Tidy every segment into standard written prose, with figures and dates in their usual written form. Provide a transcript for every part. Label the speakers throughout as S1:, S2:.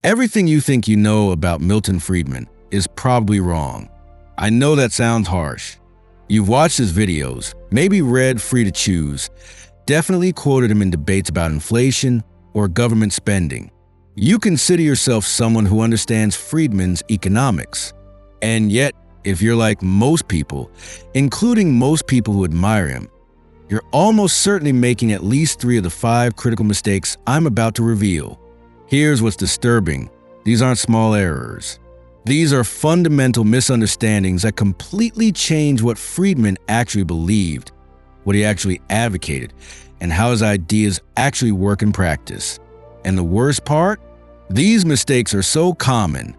S1: Everything you think you know about Milton Friedman is probably wrong. I know that sounds harsh. You've watched his videos, maybe read Free to Choose, definitely quoted him in debates about inflation or government spending. You consider yourself someone who understands Friedman's economics. And yet, if you're like most people, including most people who admire him, you're almost certainly making at least 3 of the 5 critical mistakes I'm about to reveal. Here's what's disturbing. These aren't small errors. These are fundamental misunderstandings that completely change what Friedman actually believed, what he actually advocated, and how his ideas actually work in practice. And the worst part? These mistakes are so common,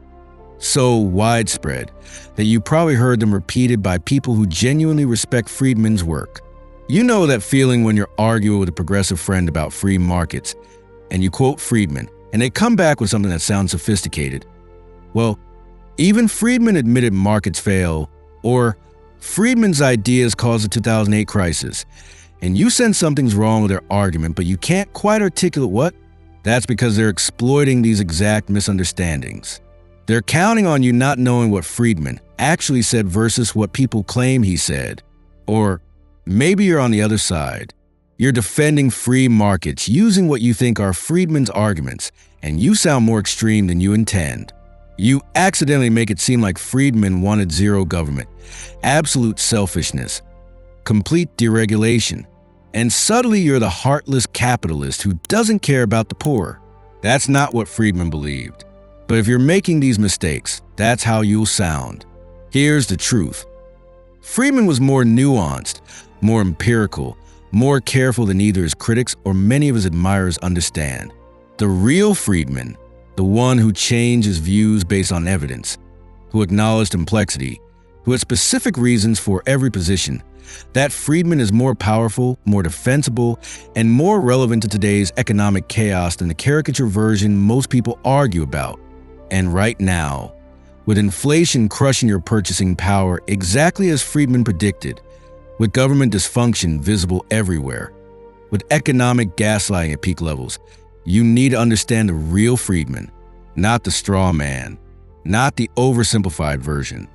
S1: so widespread, that you probably heard them repeated by people who genuinely respect Friedman's work. You know that feeling when you're arguing with a progressive friend about free markets, and you quote Friedman, and they come back with something that sounds sophisticated. Well, even Friedman admitted markets fail, or Friedman's ideas caused the 2008 crisis, and you sense something's wrong with their argument, but you can't quite articulate what? That's because they're exploiting these exact misunderstandings. They're counting on you not knowing what Friedman actually said versus what people claim he said. Or maybe you're on the other side. You're defending free markets using what you think are Friedman's arguments, and you sound more extreme than you intend. You accidentally make it seem like Friedman wanted zero government, absolute selfishness, complete deregulation, and suddenly you're the heartless capitalist who doesn't care about the poor. That's not what Friedman believed. But if you're making these mistakes, that's how you'll sound. Here's the truth. Friedman was more nuanced, more empirical, more careful than either his critics or many of his admirers understand. The real Friedman, the one who changed his views based on evidence, who acknowledged complexity, who had specific reasons for every position, that Friedman is more powerful, more defensible, and more relevant to today's economic chaos than the caricature version most people argue about. And right now, with inflation crushing your purchasing power exactly as Friedman predicted, with government dysfunction visible everywhere, with economic gaslighting at peak levels, you need to understand the real Friedman, not the straw man, not the oversimplified version.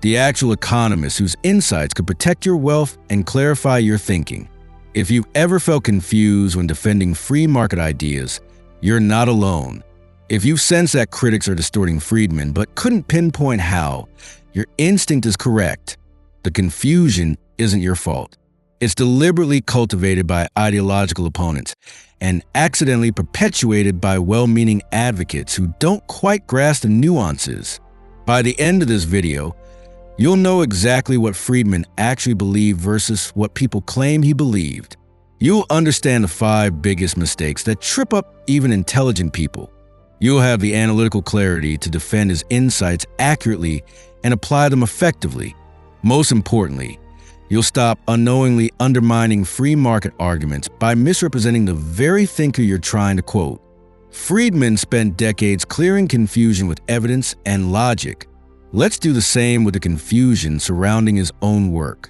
S1: The actual economist whose insights could protect your wealth and clarify your thinking. If you've ever felt confused when defending free market ideas, you're not alone. If you sense that critics are distorting Friedman but couldn't pinpoint how, your instinct is correct. The confusion isn't your fault. It's deliberately cultivated by ideological opponents and accidentally perpetuated by well-meaning advocates who don't quite grasp the nuances. By the end of this video, you'll know exactly what Friedman actually believed versus what people claim he believed. You'll understand the 5 biggest mistakes that trip up even intelligent people. You'll have the analytical clarity to defend his insights accurately and apply them effectively. Most importantly, you'll stop unknowingly undermining free market arguments by misrepresenting the very thinker you're trying to quote. Friedman spent decades clearing confusion with evidence and logic. Let's do the same with the confusion surrounding his own work.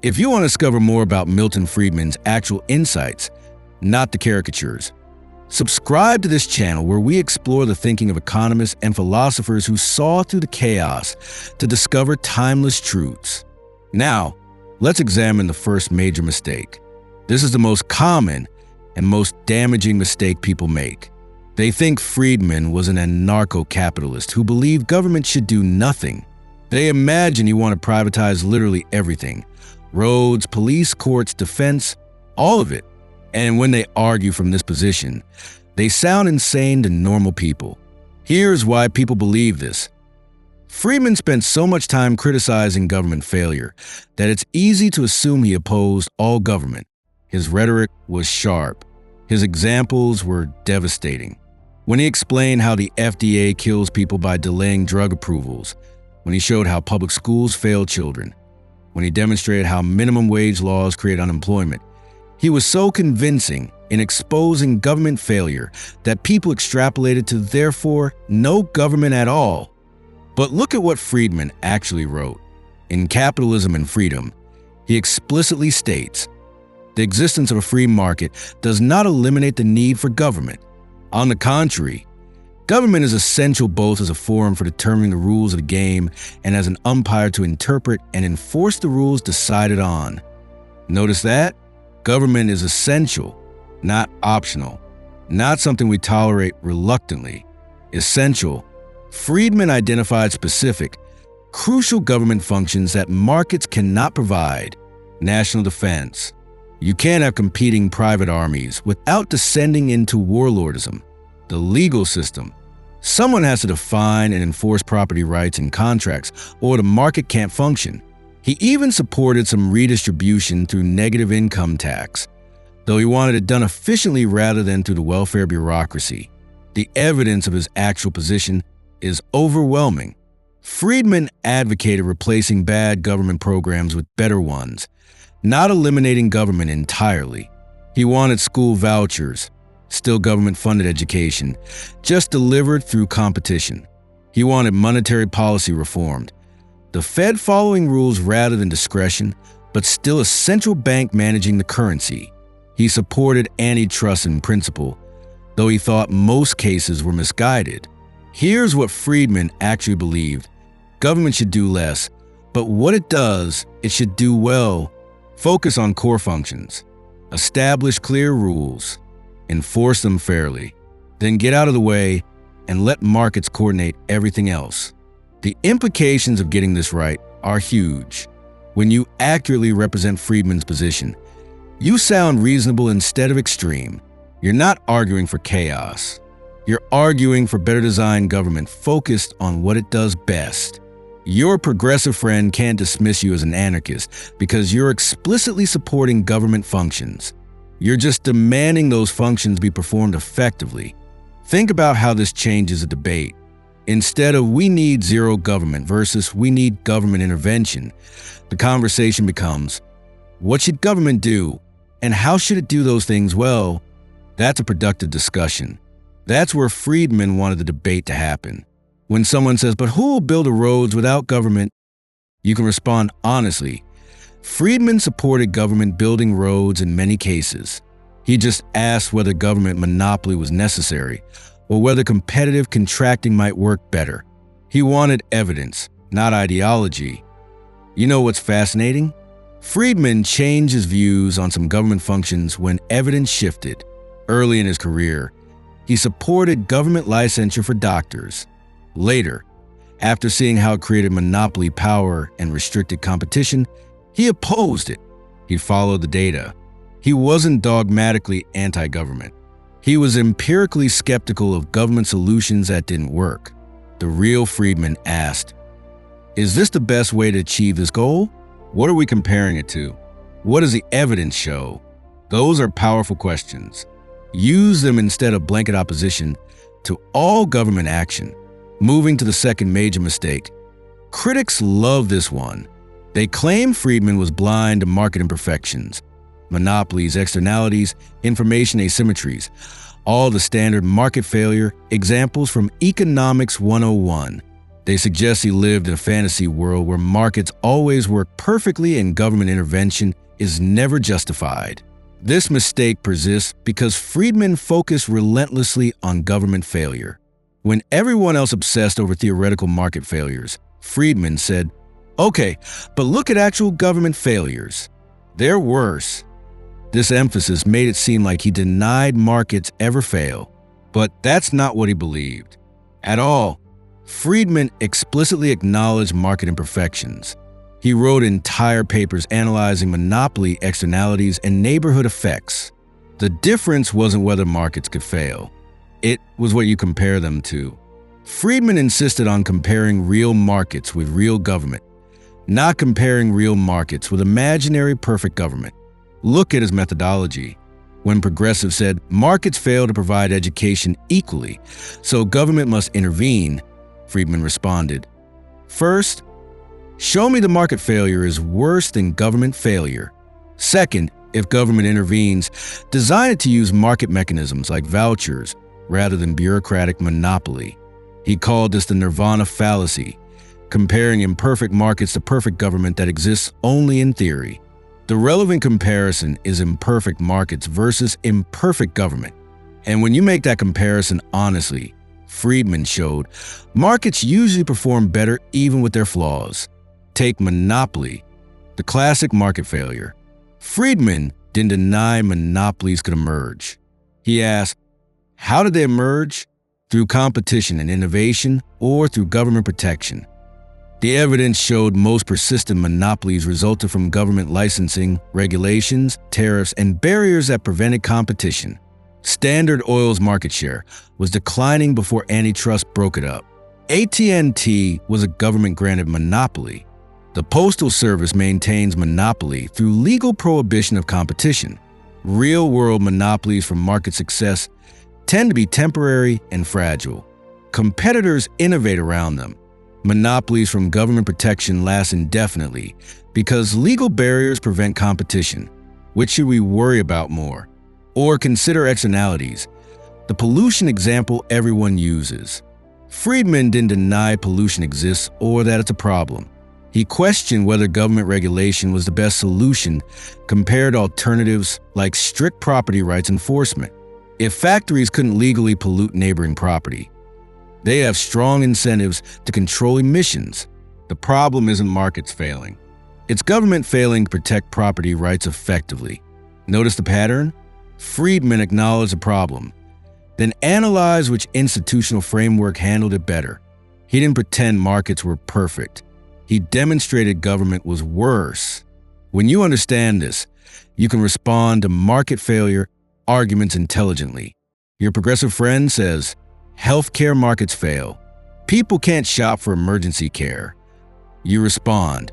S1: If you want to discover more about Milton Friedman's actual insights, not the caricatures, subscribe to this channel where we explore the thinking of economists and philosophers who saw through the chaos to discover timeless truths. Now, let's examine the first major mistake. This is the most common and most damaging mistake people make. They think Friedman was an anarcho-capitalist who believed government should do nothing. They imagine you want to privatize literally everything: roads, police, courts, defense, all of it. And when they argue from this position, they sound insane to normal people. Here's why people believe this. Friedman spent so much time criticizing government failure that it's easy to assume he opposed all government. His rhetoric was sharp. His examples were devastating. When he explained how the FDA kills people by delaying drug approvals, when he showed how public schools fail children, when he demonstrated how minimum wage laws create unemployment, he was so convincing in exposing government failure that people extrapolated to therefore no government at all. But look at what Friedman actually wrote. In Capitalism and Freedom, he explicitly states, the existence of a free market does not eliminate the need for government. On the contrary, Government is essential both as a forum for determining the rules of the game and as an umpire to interpret and enforce the rules decided on. Notice that? Government is essential, not optional, not something we tolerate reluctantly. Essential. Friedman identified specific, crucial government functions that markets cannot provide. National defense. You can't have competing private armies without descending into warlordism. The legal system. Someone has to define and enforce property rights and contracts, or the market can't function. He even supported some redistribution through negative income tax, though he wanted it done efficiently rather than through the welfare bureaucracy. The evidence of his actual position is overwhelming. Friedman advocated replacing bad government programs with better ones, not eliminating government entirely. He wanted school vouchers, still government-funded education, just delivered through competition. He wanted monetary policy reformed, the Fed following rules rather than discretion, but still a central bank managing the currency. He supported antitrust in principle, though he thought most cases were misguided. Here's what Friedman actually believed. Government should do less, but what it does, it should do well. Focus on core functions. Establish clear rules. Enforce them fairly. Then get out of the way and let markets coordinate everything else. The implications of getting this right are huge. When you accurately represent Friedman's position, you sound reasonable instead of extreme. You're not arguing for chaos. You're arguing for better designed government focused on what it does best. Your progressive friend can't dismiss you as an anarchist because you're explicitly supporting government functions. You're just demanding those functions be performed effectively. Think about how this changes the debate. Instead of "we need zero government" versus "we need government intervention," the conversation becomes, what should government do and how should it do those things well? That's a productive discussion. That's where Friedman wanted the debate to happen. When someone says, "But who will build the roads without government?" you can respond honestly. Friedman supported government building roads in many cases. He just asked whether government monopoly was necessary or whether competitive contracting might work better. He wanted evidence, not ideology. You know what's fascinating? Friedman changed his views on some government functions when evidence shifted. Early in his career, he supported government licensure for doctors. Later, after seeing how it created monopoly power and restricted competition, he opposed it. He followed the data. He wasn't dogmatically anti-government. He was empirically skeptical of government solutions that didn't work. The real Friedman asked, is this the best way to achieve this goal? What are we comparing it to? What does the evidence show? Those are powerful questions. Use them instead of blanket opposition to all government action. Moving to the second major mistake. Critics love this one. They claim Friedman was blind to market imperfections, monopolies, externalities, information asymmetries, all the standard market failure examples from Economics 101. They suggest he lived in a fantasy world where markets always work perfectly and government intervention is never justified. This mistake persists because Friedman focused relentlessly on government failure. When everyone else obsessed over theoretical market failures, Friedman said, "Okay, but look at actual government failures. They're worse." This emphasis made it seem like he denied markets ever fail, but that's not what he believed at all. Friedman explicitly acknowledged market imperfections. He wrote entire papers analyzing monopoly externalities and neighborhood effects. The difference wasn't whether markets could fail. It was what you compare them to. Friedman insisted on comparing real markets with real government, not comparing real markets with imaginary perfect government. Look at his methodology. When progressives said markets fail to provide education equally, so government must intervene, Friedman responded, first, show me the market failure is worse than government failure. Second, if government intervenes, design it to use market mechanisms like vouchers rather than bureaucratic monopoly. He called this the nirvana fallacy, comparing imperfect markets to perfect government that exists only in theory. The relevant comparison is imperfect markets versus imperfect government. And when you make that comparison honestly, Friedman showed markets usually perform better even with their flaws. Take monopoly, the classic market failure. Friedman didn't deny monopolies could emerge. He asked, how did they emerge? Through competition and innovation or through government protection? The evidence showed most persistent monopolies resulted from government licensing, regulations, tariffs, and barriers that prevented competition. Standard Oil's market share was declining before antitrust broke it up. AT&T was a government-granted monopoly. The Postal Service maintains monopoly through legal prohibition of competition. Real-world monopolies from market success tend to be temporary and fragile. Competitors innovate around them. Monopolies from government protection last indefinitely because legal barriers prevent competition. Which should we worry about more? Or consider externalities, the pollution example everyone uses. Friedman didn't deny pollution exists or that it's a problem. He questioned whether government regulation was the best solution compared to alternatives like strict property rights enforcement. If factories couldn't legally pollute neighboring property, they have strong incentives to control emissions. The problem isn't markets failing. It's government failing to protect property rights effectively. Notice the pattern? Friedman acknowledged the problem, then analyzed which institutional framework handled it better. He didn't pretend markets were perfect. He demonstrated government was worse. When you understand this, you can respond to market failure arguments intelligently. Your progressive friend says, healthcare markets fail. People can't shop for emergency care. You respond.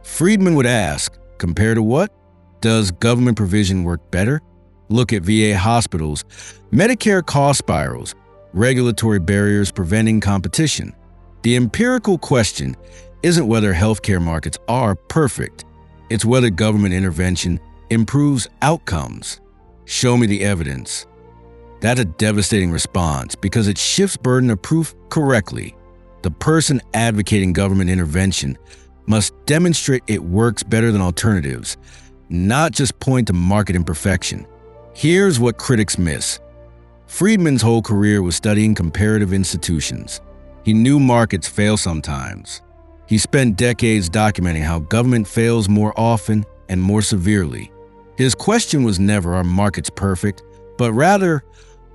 S1: Friedman would ask, compared to what? Does government provision work better? Look at VA hospitals, Medicare cost spirals, regulatory barriers preventing competition. The empirical question isn't whether healthcare markets are perfect. It's whether government intervention improves outcomes. Show me the evidence. That's a devastating response because it shifts burden of proof correctly. The person advocating government intervention must demonstrate it works better than alternatives, not just point to market imperfection. Here's what critics miss. Friedman's whole career was studying comparative institutions. He knew markets fail sometimes. He spent decades documenting how government fails more often and more severely. His question was never, are markets perfect? But rather,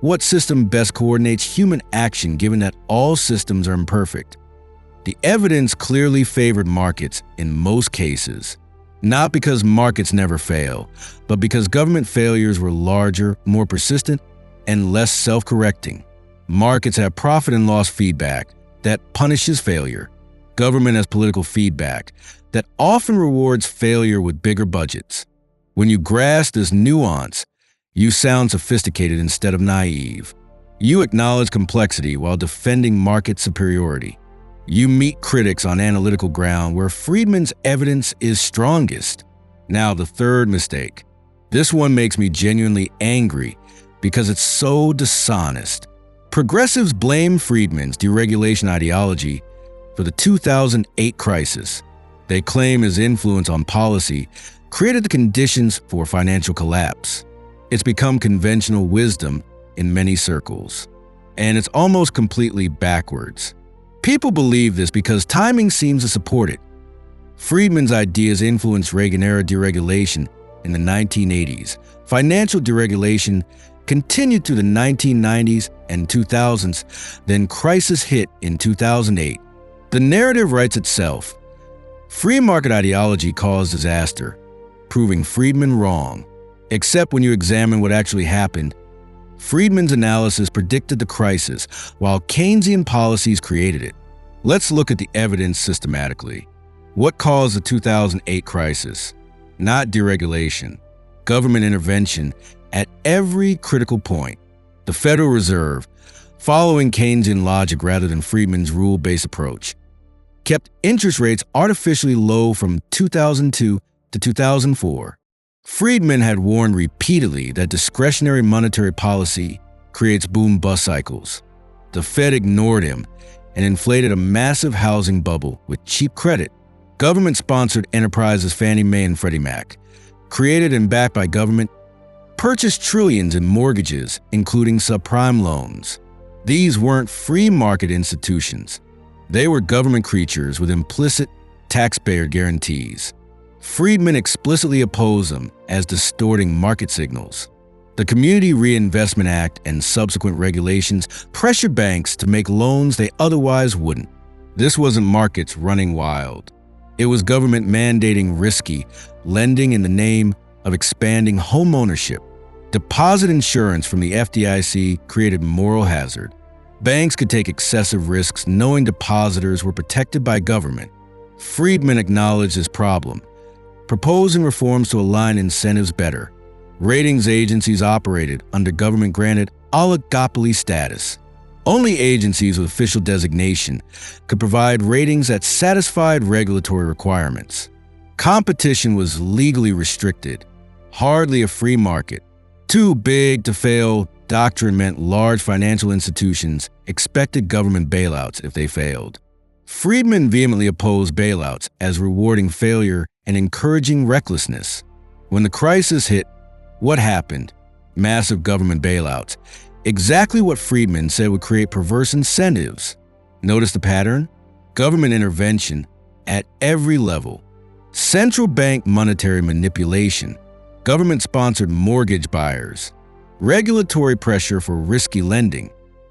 S1: what system best coordinates human action given that all systems are imperfect? The evidence clearly favored markets in most cases, not because markets never fail, but because government failures were larger, more persistent, and less self-correcting. Markets have profit and loss feedback that punishes failure. Government has political feedback that often rewards failure with bigger budgets. When you grasp this nuance, you sound sophisticated instead of naive. You acknowledge complexity while defending market superiority. You meet critics on analytical ground where Friedman's evidence is strongest. Now, the third mistake. This one makes me genuinely angry because it's so dishonest. Progressives blame Friedman's deregulation ideology for the 2008 crisis. They claim his influence on policy created the conditions for financial collapse. It's become conventional wisdom in many circles, and it's almost completely backwards. People believe this because timing seems to support it. Friedman's ideas influenced Reagan-era deregulation in the 1980s. Financial deregulation continued through the 1990s and 2000s, then crisis hit in 2008. The narrative writes itself. Free market ideology caused disaster, proving Friedman wrong. Except when you examine what actually happened, Friedman's analysis predicted the crisis, while Keynesian policies created it. Let's look at the evidence systematically. What caused the 2008 crisis? Not deregulation, government intervention at every critical point. The Federal Reserve, following Keynesian logic rather than Friedman's rule-based approach, kept interest rates artificially low from 2002 to 2004. Friedman had warned repeatedly that discretionary monetary policy creates boom-bust cycles. The Fed ignored him and inflated a massive housing bubble with cheap credit. Government-sponsored enterprises Fannie Mae and Freddie Mac, created and backed by government, purchased trillions in mortgages, including subprime loans. These weren't free market institutions. They were government creatures with implicit taxpayer guarantees. Friedman explicitly opposed them as distorting market signals. The Community Reinvestment Act and subsequent regulations pressured banks to make loans they otherwise wouldn't. This wasn't markets running wild. It was government mandating risky lending in the name of expanding home ownership. Deposit insurance from the FDIC created moral hazard. Banks could take excessive risks knowing depositors were protected by government. Friedman acknowledged this problem, proposing reforms to align incentives better. Ratings agencies operated under government-granted oligopoly status. Only agencies with official designation could provide ratings that satisfied regulatory requirements. Competition was legally restricted, hardly a free market. Too big to fail doctrine meant large financial institutions expected government bailouts if they failed. Friedman vehemently opposed bailouts as rewarding failure and encouraging recklessness. When the crisis hit, what happened? Massive government bailouts. Exactly what Friedman said would create perverse incentives. Notice the pattern? Government intervention at every level. Central bank monetary manipulation. Government-sponsored mortgage buyers. Regulatory pressure for risky lending.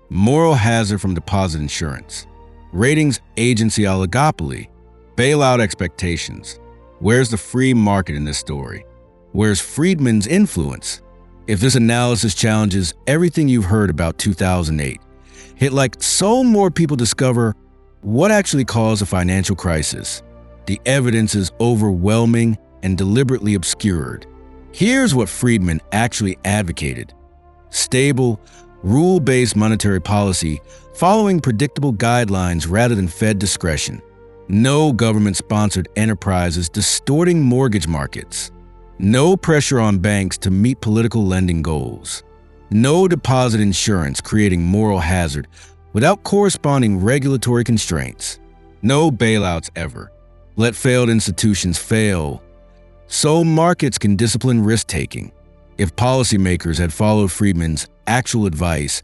S1: Moral hazard from deposit insurance. Ratings agency oligopoly. Bailout expectations. Where's the free market in this story? Where's Friedman's influence? If this analysis challenges everything you've heard about 2008, hit like so more people discover what actually caused a financial crisis. The evidence is overwhelming and deliberately obscured. Here's what Friedman actually advocated: stable, rule-based monetary policy following predictable guidelines rather than Fed discretion. No government-sponsored enterprises distorting mortgage markets. No pressure on banks to meet political lending goals. No deposit insurance creating moral hazard without corresponding regulatory constraints. No bailouts ever. Let failed institutions fail so markets can discipline risk-taking. If policymakers had followed Friedman's actual advice,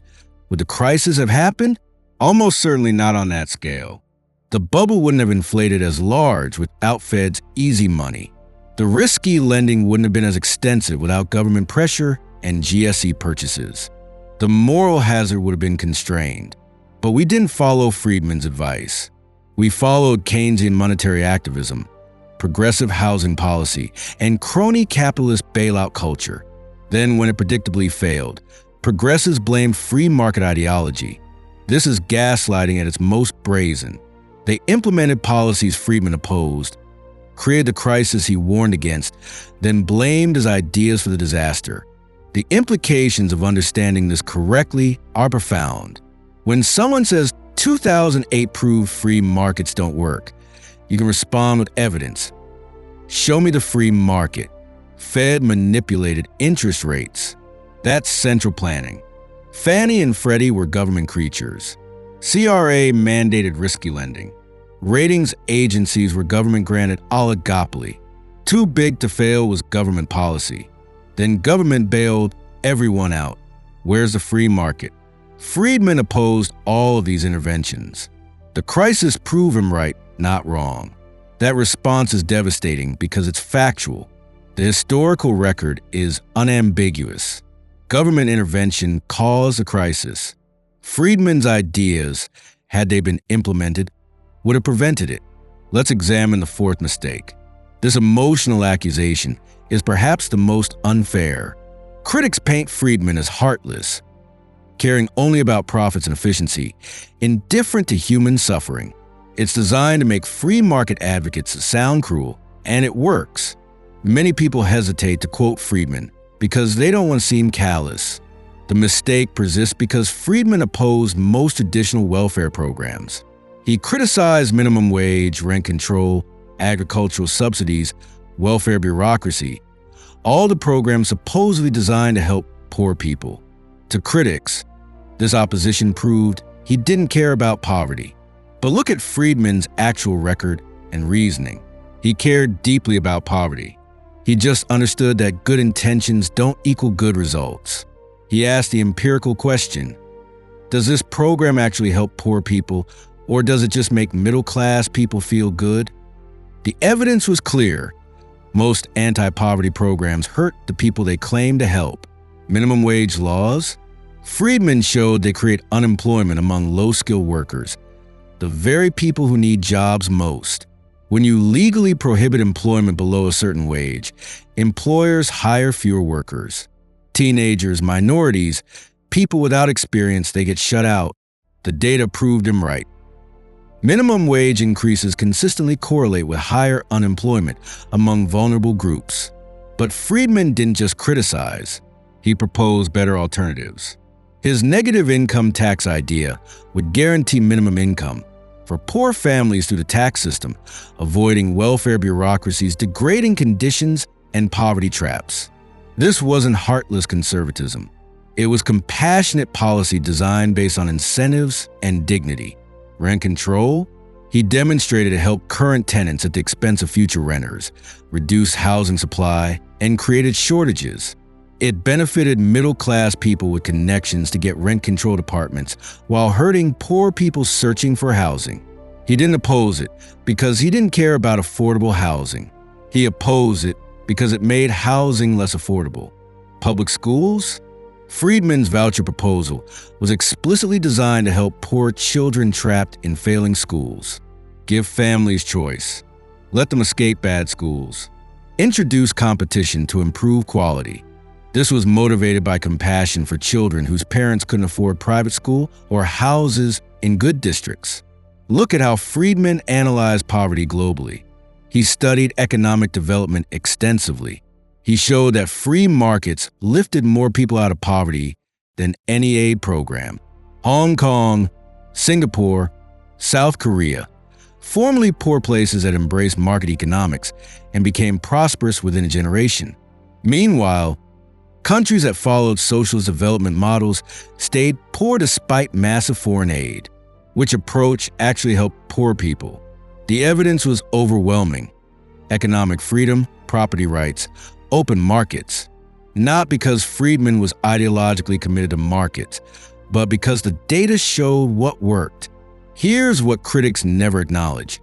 S1: would the crisis have happened? Almost certainly not on that scale. The bubble wouldn't have inflated as large without Fed's easy money. The risky lending wouldn't have been as extensive without government pressure and GSE purchases. The moral hazard would have been constrained. But we didn't follow Friedman's advice. We followed Keynesian monetary activism, progressive housing policy, and crony capitalist bailout culture. Then, when it predictably failed, progressives blamed free market ideology. This is gaslighting at its most brazen. They implemented policies Friedman opposed, created the crisis he warned against, then blamed his ideas for the disaster. The implications of understanding this correctly are profound. When someone says 2008 proved free markets don't work, you can respond with evidence. Show me the free market. Fed manipulated interest rates. That's central planning. Fannie and Freddie were government creatures. CRA mandated risky lending. Ratings agencies were government-granted oligopoly. Too big to fail was government policy. Then government bailed everyone out. Where's the free market? Friedman opposed all of these interventions. The crisis proved him right, not wrong. That response is devastating because it's factual. The historical record is unambiguous. Government intervention caused the crisis. Friedman's ideas, had they been implemented, would have prevented it. Let's examine the fourth mistake. This emotional accusation is perhaps the most unfair. Critics paint Friedman as heartless, caring only about profits and efficiency, indifferent to human suffering. It's designed to make free market advocates sound cruel, and it works. Many people hesitate to quote Friedman because they don't want to seem callous. The mistake persists because Friedman opposed most traditional welfare programs. He criticized minimum wage, rent control, agricultural subsidies, welfare bureaucracy, all the programs supposedly designed to help poor people. To critics, this opposition proved he didn't care about poverty. But look at Friedman's actual record and reasoning. He cared deeply about poverty. He just understood that good intentions don't equal good results. He asked the empirical question, Does this program actually help poor people, or does it just make middle-class people feel good? The evidence was clear. Most anti-poverty programs hurt the people they claim to help. Minimum wage laws? Friedman showed they create unemployment among low-skilled workers, the very people who need jobs most. When you legally prohibit employment below a certain wage, employers hire fewer workers. Teenagers, minorities, people without experience, they get shut out. The data proved him right. Minimum wage increases consistently correlate with higher unemployment among vulnerable groups. But Friedman didn't just criticize, he proposed better alternatives. His negative income tax idea would guarantee minimum income for poor families through the tax system, avoiding welfare bureaucracies, degrading conditions, and poverty traps. This wasn't heartless conservatism. It was compassionate policy designed based on incentives and dignity. Rent control? He demonstrated it helped current tenants at the expense of future renters, reduced housing supply, and created shortages. It benefited middle-class people with connections to get rent-controlled apartments while hurting poor people searching for housing. He didn't oppose it because he didn't care about affordable housing. He opposed it because it made housing less affordable. Public schools? Friedman's voucher proposal was explicitly designed to help poor children trapped in failing schools. Give families choice. Let them escape bad schools. Introduce competition to improve quality. This was motivated by compassion for children whose parents couldn't afford private school or houses in good districts. Look at how Friedman analyzed poverty globally. He studied economic development extensively. He showed that free markets lifted more people out of poverty than any aid program. Hong Kong, Singapore, South Korea, formerly poor places that embraced market economics and became prosperous within a generation. Meanwhile, countries that followed socialist development models stayed poor despite massive foreign aid. Which approach actually helped poor people? The evidence was overwhelming. Economic freedom, property rights, open markets. Not because Friedman was ideologically committed to markets, but because the data showed what worked. Here's what critics never acknowledge.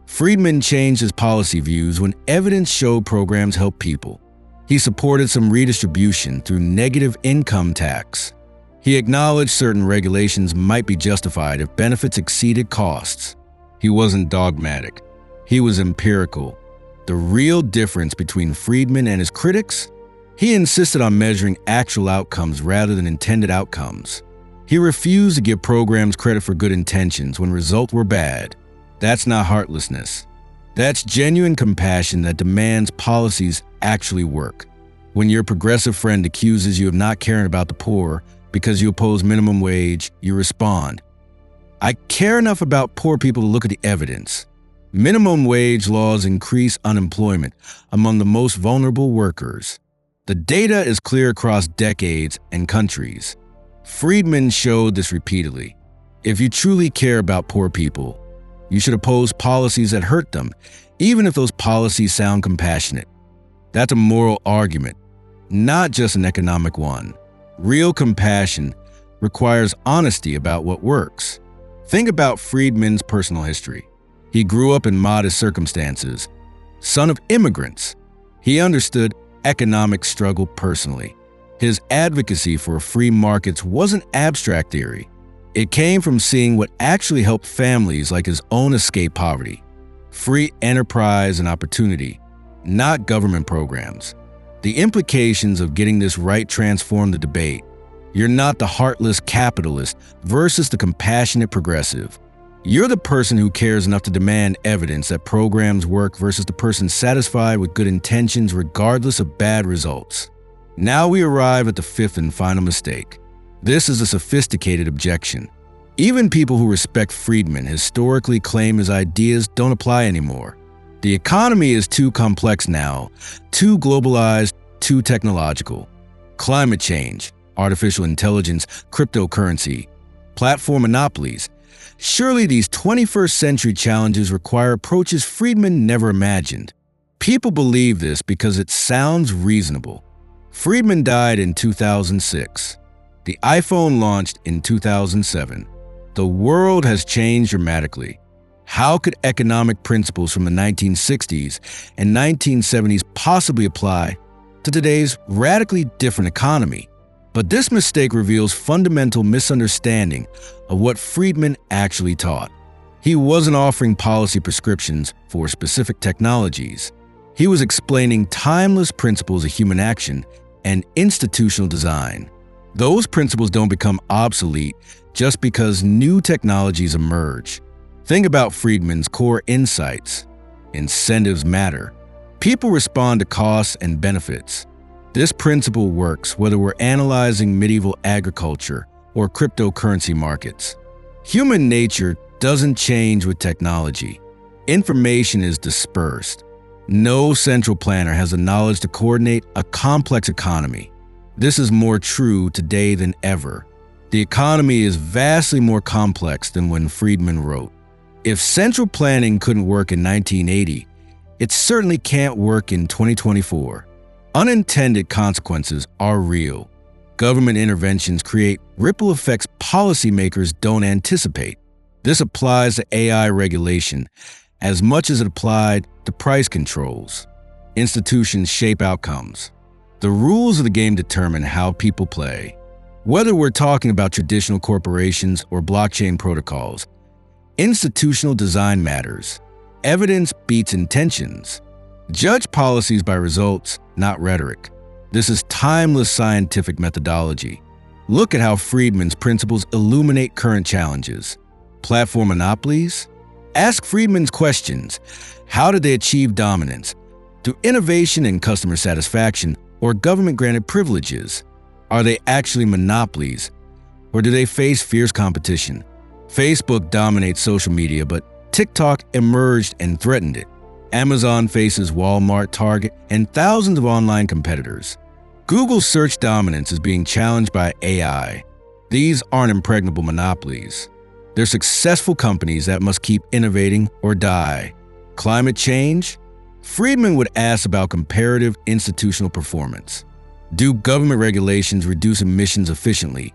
S1: Friedman changed his policy views when evidence showed programs helped people. He supported some redistribution through negative income tax. He acknowledged certain regulations might be justified if benefits exceeded costs. He wasn't dogmatic. He was empirical. The real difference between Friedman and his critics? He insisted on measuring actual outcomes rather than intended outcomes. He refused to give programs credit for good intentions when results were bad. That's not heartlessness. That's genuine compassion that demands policies actually work. When your progressive friend accuses you of not caring about the poor because you oppose minimum wage, you respond, I care enough about poor people to look at the evidence. Minimum wage laws increase unemployment among the most vulnerable workers. The data is clear across decades and countries. Friedman showed this repeatedly. If you truly care about poor people, you should oppose policies that hurt them, even if those policies sound compassionate. That's a moral argument, not just an economic one. Real compassion requires honesty about what works. Think about Friedman's personal history. He grew up in modest circumstances, son of immigrants. He understood economic struggle personally. His advocacy for free markets wasn't abstract theory. It came from seeing what actually helped families like his own escape poverty. Free enterprise and opportunity, not government programs. The implications of getting this right transform the debate. You're not the heartless capitalist versus the compassionate progressive. You're the person who cares enough to demand evidence that programs work versus the person satisfied with good intentions regardless of bad results. Now we arrive at the fifth and final mistake. This is a sophisticated objection. Even people who respect Friedman historically claim his ideas don't apply anymore. The economy is too complex now, too globalized, too technological. Climate change, artificial intelligence, cryptocurrency, platform monopolies. Surely these 21st century challenges require approaches Friedman never imagined. People believe this because it sounds reasonable. Friedman died in 2006. The iPhone launched in 2007. The world has changed dramatically. How could economic principles from the 1960s and 1970s possibly apply to today's radically different economy? But this mistake reveals fundamental misunderstanding of what Friedman actually taught. He wasn't offering policy prescriptions for specific technologies. He was explaining timeless principles of human action and institutional design. Those principles don't become obsolete just because new technologies emerge. Think about Friedman's core insights. Incentives matter. People respond to costs and benefits. This principle works whether we're analyzing medieval agriculture or cryptocurrency markets. Human nature doesn't change with technology. Information is dispersed. No central planner has the knowledge to coordinate a complex economy. This is more true today than ever. The economy is vastly more complex than when Friedman wrote. If central planning couldn't work in 1980, it certainly can't work in 2024. Unintended consequences are real. Government interventions create ripple effects policymakers don't anticipate. This applies to AI regulation as much as it applied to price controls. Institutions shape outcomes. The rules of the game determine how people play. Whether we're talking about traditional corporations or blockchain protocols, institutional design matters. Evidence beats intentions. Judge policies by results, not rhetoric. This is timeless scientific methodology. Look at how Friedman's principles illuminate current challenges. Platform monopolies? Ask Friedman's questions. How did they achieve dominance? Through innovation and customer satisfaction or government-granted privileges? Are they actually monopolies, or do they face fierce competition? Facebook dominates social media, but TikTok emerged and threatened it. Amazon faces Walmart, Target, and thousands of online competitors. Google's search dominance is being challenged by AI. These aren't impregnable monopolies. They're successful companies that must keep innovating or die. Climate change? Friedman would ask about comparative institutional performance. Do government regulations reduce emissions efficiently,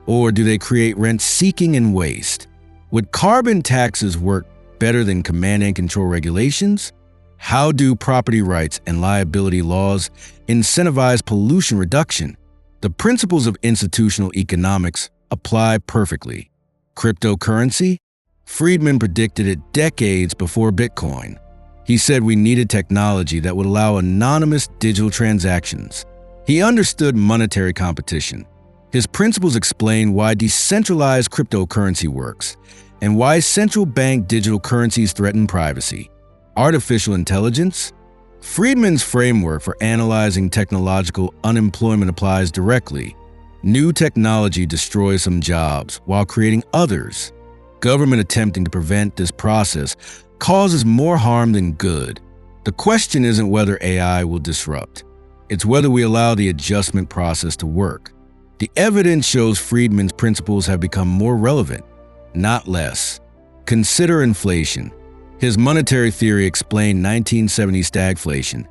S1: or do they create rent-seeking and waste? Would carbon taxes work better than command and control regulations? How do property rights and liability laws incentivize pollution reduction? The principles of institutional economics apply perfectly. Cryptocurrency? Friedman predicted it decades before Bitcoin. He said we needed technology that would allow anonymous digital transactions. He understood monetary competition. His principles explain why decentralized cryptocurrency works and why central bank digital currencies threaten privacy. Artificial intelligence? Friedman's framework for analyzing technological unemployment applies directly. New technology destroys some jobs while creating others. Government attempting to prevent this process causes more harm than good. The question isn't whether AI will disrupt. It's whether we allow the adjustment process to work. The evidence shows Friedman's principles have become more relevant, not less. Consider inflation. His monetary theory explained 1970 stagflation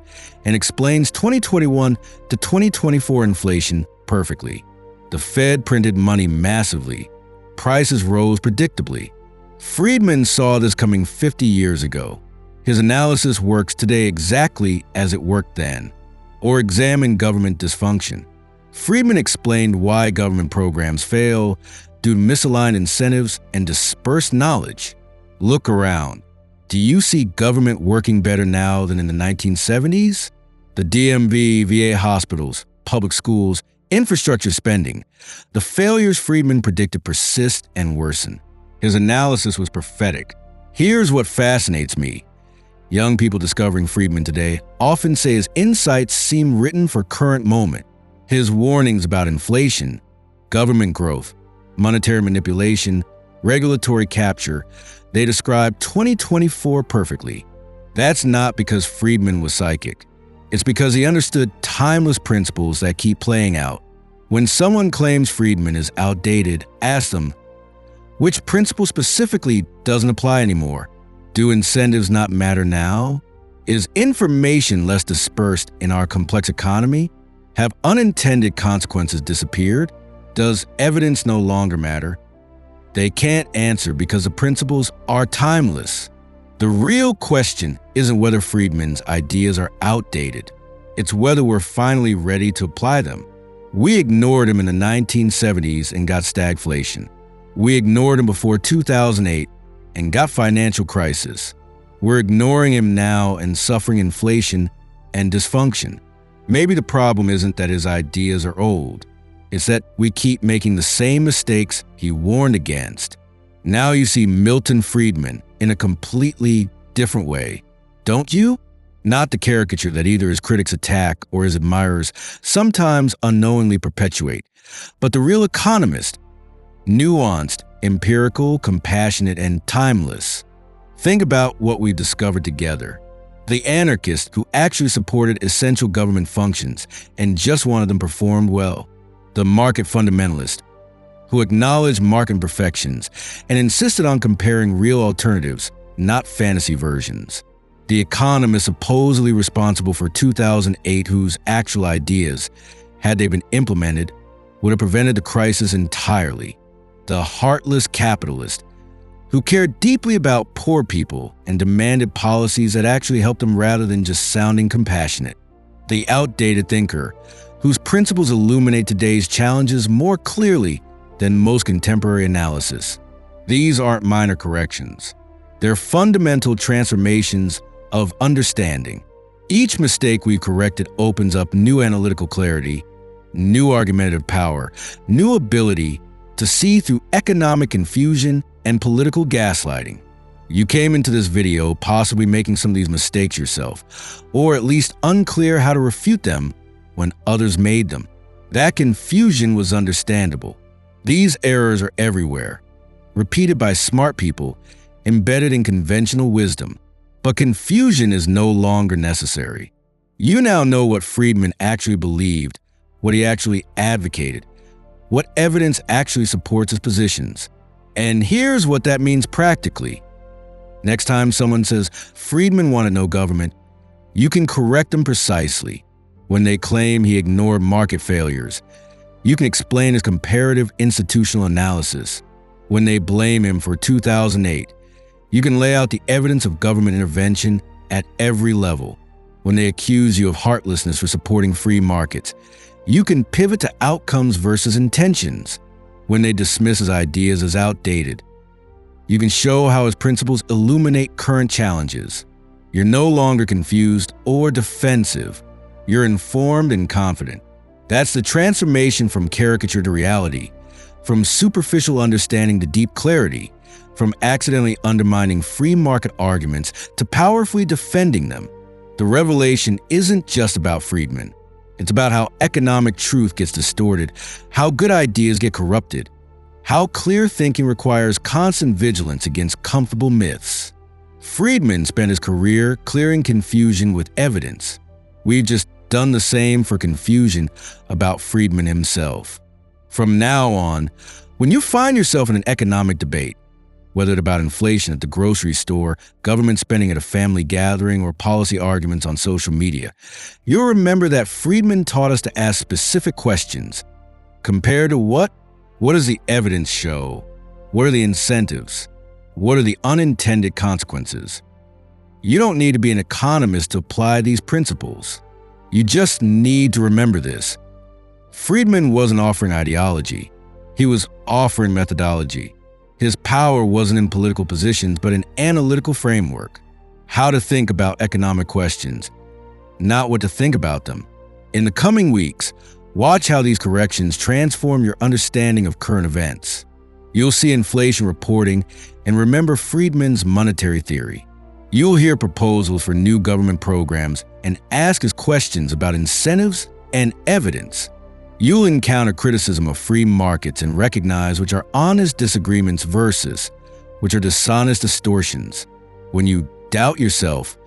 S1: and explains 2021 to 2024 inflation perfectly. The Fed printed money massively. Prices rose predictably. Friedman saw this coming 50 years ago. His analysis works today exactly as it worked then. Or examine government dysfunction. Friedman explained why government programs fail due to misaligned incentives and dispersed knowledge. Look around. Do you see government working better now than in the 1970s? The DMV, VA hospitals, public schools, infrastructure spending. The failures Friedman predicted persist and worsen. His analysis was prophetic. Here's what fascinates me. Young people discovering Friedman today often say his insights seem written for current moment. His warnings about inflation, government growth, monetary manipulation, regulatory capture, they describe 2024 perfectly. That's not because Friedman was psychic. It's because he understood timeless principles that keep playing out. When someone claims Friedman is outdated, ask them, which principle specifically doesn't apply anymore? Do incentives not matter now? Is information less dispersed in our complex economy? Have unintended consequences disappeared? Does evidence no longer matter? They can't answer because the principles are timeless. The real question isn't whether Friedman's ideas are outdated. It's whether we're finally ready to apply them. We ignored him in the 1970s and got stagflation. We ignored him before 2008 and got financial crisis. We're ignoring him now and suffering inflation and dysfunction. Maybe the problem isn't that his ideas are old. It's that we keep making the same mistakes he warned against. Now you see Milton Friedman in a completely different way, don't you? Not the caricature that either his critics attack or his admirers sometimes unknowingly perpetuate, but the real economist, nuanced, empirical, compassionate, and timeless. Think about what we've discovered together. The anarchist who actually supported essential government functions and just wanted them performed well. The market fundamentalist who acknowledged market imperfections and insisted on comparing real alternatives, not fantasy versions. The economist supposedly responsible for 2008 whose actual ideas, had they been implemented, would have prevented the crisis entirely. The heartless capitalist who cared deeply about poor people and demanded policies that actually helped them rather than just sounding compassionate. The outdated thinker whose principles illuminate today's challenges more clearly than most contemporary analysis. These aren't minor corrections. They're fundamental transformations of understanding. Each mistake we've corrected opens up new analytical clarity, new argumentative power, new ability to see through economic confusion and political gaslighting. You came into this video possibly making some of these mistakes yourself, or at least unclear how to refute them when others made them. That confusion was understandable. These errors are everywhere, repeated by smart people, embedded in conventional wisdom. But confusion is no longer necessary. You now know what Friedman actually believed, what he actually advocated, what evidence actually supports his positions. And here's what that means practically. Next time someone says Friedman wanted no government, you can correct them precisely. When they claim he ignored market failures, you can explain his comparative institutional analysis. When they blame him for 2008, you can lay out the evidence of government intervention at every level. When they accuse you of heartlessness for supporting free markets, you can pivot to outcomes versus intentions. When they dismiss his ideas as outdated, you can show how his principles illuminate current challenges. You're no longer confused or defensive. You're informed and confident. That's the transformation from caricature to reality, from superficial understanding to deep clarity, from accidentally undermining free market arguments to powerfully defending them. The revelation isn't just about Friedman. It's about how economic truth gets distorted, how good ideas get corrupted, how clear thinking requires constant vigilance against comfortable myths. Friedman spent his career clearing confusion with evidence. We've just done the same for confusion about Friedman himself. From now on, when you find yourself in an economic debate, whether it's about inflation at the grocery store, government spending at a family gathering, or policy arguments on social media, you'll remember that Friedman taught us to ask specific questions. Compared to what? What does the evidence show? What are the incentives? What are the unintended consequences? You don't need to be an economist to apply these principles. You just need to remember this. Friedman wasn't offering ideology. He was offering methodology. His power wasn't in political positions, but an analytical framework. How to think about economic questions, not what to think about them. In the coming weeks, watch how these corrections transform your understanding of current events. You'll see inflation reporting and remember Friedman's monetary theory. You'll hear proposals for new government programs and ask us questions about incentives and evidence. You'll encounter criticism of free markets and recognize which are honest disagreements versus which are dishonest distortions. When you doubt yourself,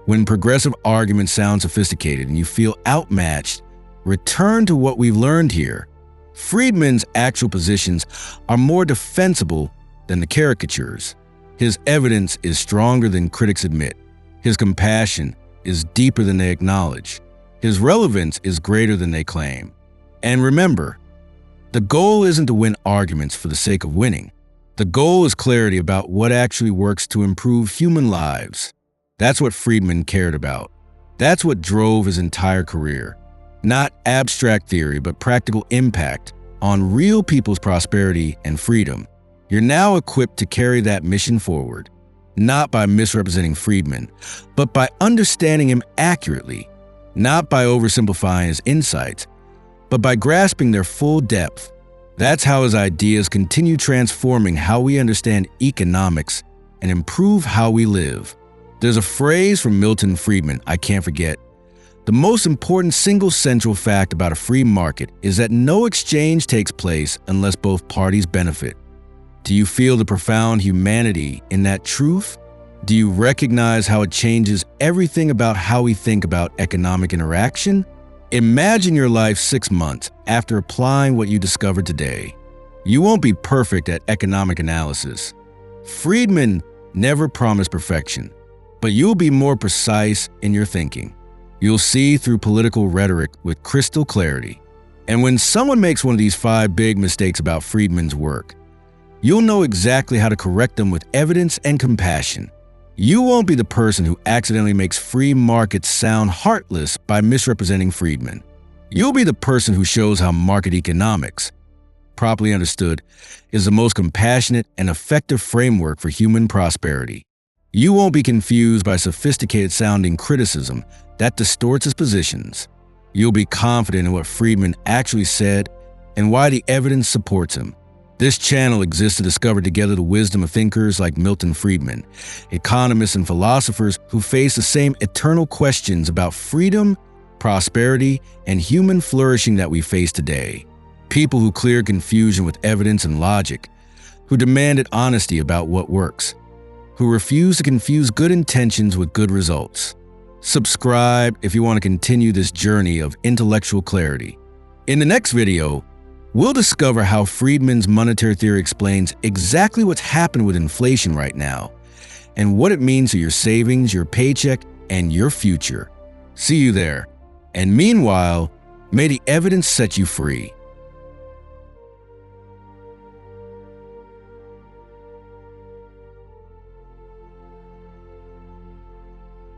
S1: when progressive arguments sound sophisticated and you feel outmatched, return to what we've learned here. Friedman's actual positions are more defensible than the caricatures. His evidence is stronger than critics admit. His compassion is deeper than they acknowledge. His relevance is greater than they claim. And remember, The goal isn't to win arguments for the sake of winning. The goal is clarity about what actually works to improve human lives. That's what Friedman cared about. That's what drove his entire career. Not abstract theory, but practical impact on real people's prosperity and freedom. You're now equipped to carry that mission forward, not by misrepresenting Friedman, but by understanding him accurately, not by oversimplifying his insights, but by grasping their full depth. That's how his ideas continue transforming how we understand economics and improve how we live. There's a phrase from Milton Friedman I can't forget. The most important single central fact about a free market is that no exchange takes place unless both parties benefit. Do you feel the profound humanity in that truth? Do you recognize how it changes everything about how we think about economic interaction? Imagine your life 6 months after applying what you discovered today. You won't be perfect at economic analysis. Friedman never promised perfection, but you'll be more precise in your thinking. You'll see through political rhetoric with crystal clarity. And when someone makes one of these 5 big mistakes about Friedman's work, you'll know exactly how to correct them with evidence and compassion. You won't be the person who accidentally makes free markets sound heartless by misrepresenting Friedman. You'll be the person who shows how market economics, properly understood, is the most compassionate and effective framework for human prosperity. You won't be confused by sophisticated-sounding criticism that distorts his positions. You'll be confident in what Friedman actually said and why the evidence supports him. This channel exists to discover together the wisdom of thinkers like Milton Friedman, economists and philosophers who face the same eternal questions about freedom, prosperity, and human flourishing that we face today. People who clear confusion with evidence and logic, who demanded honesty about what works, who refuse to confuse good intentions with good results. Subscribe if you want to continue this journey of intellectual clarity. In the next video, we'll discover how Friedman's monetary theory explains exactly what's happened with inflation right now and what it means to your savings, your paycheck, and your future. See you there. And meanwhile, may the evidence set you free.